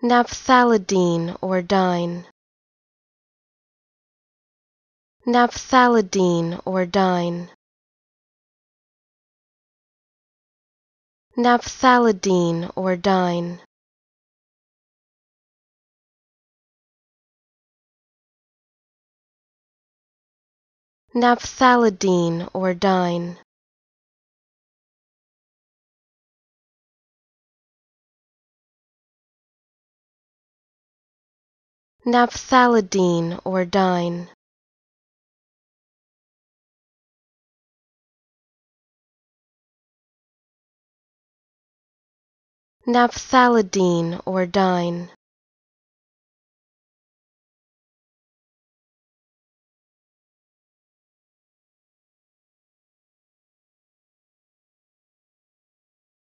naphthalidine or dine, naphthalidine or dine, naphthalidine or dine, naphthalidine or dine, naphthalidine or dine, naphthalidine or dine.